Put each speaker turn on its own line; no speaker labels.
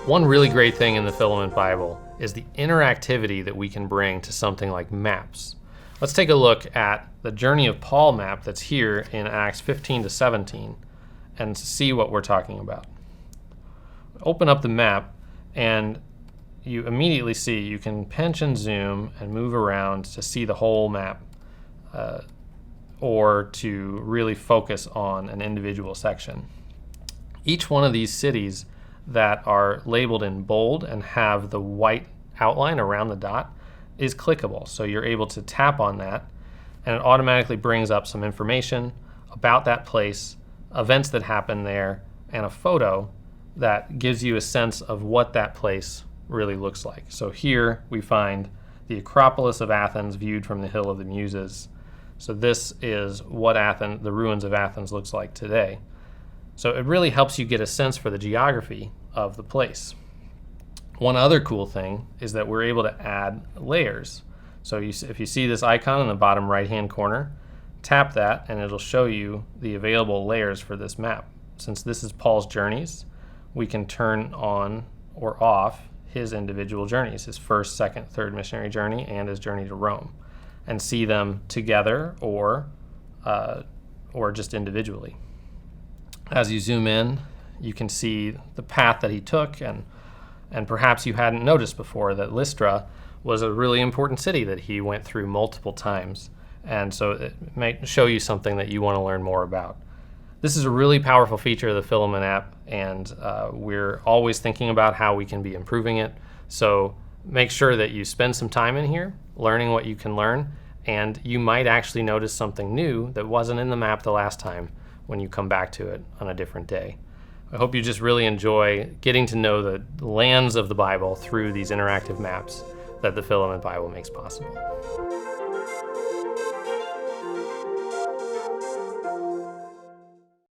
One really great thing in the Filament Bible is the interactivity that we can bring to something like maps. Let's take a look at the Journey of Paul map that's here in Acts 15 to 17 and see what we're talking about. Open up the map and you immediately see you can pinch and zoom and move around to see the whole map or to really focus on an individual section. Each one of these cities that are labeled in bold and have the white outline around the dot is clickable. So you're able to tap on that and it automatically brings up some information about that place, events that happen there, and a photo that gives you a sense of what that place really looks like. So here we find the Acropolis of Athens viewed from the Hill of the Muses. So this is what the ruins of Athens looks like today. So it really helps you get a sense for the geography of the place. One other cool thing is that we're able to add layers. So if you see this icon in the bottom right-hand corner, tap that and it'll show you the available layers for this map. Since this is Paul's journeys, we can turn on or off his individual journeys, his first, second, third missionary journey and his journey to Rome, and see them together or just individually. As you zoom in, you can see the path that he took, and perhaps you hadn't noticed before that Lystra was a really important city that he went through multiple times, and so it might show you something that you want to learn more about. This is a really powerful feature of the Filament app, and we're always thinking about how we can be improving it, so make sure that you spend some time in here learning what you can learn, and you might actually notice something new that wasn't in the map the last time when you come back to it on a different day. I hope you just really enjoy getting to know the lands of the Bible through these interactive maps that the Filament Bible makes possible.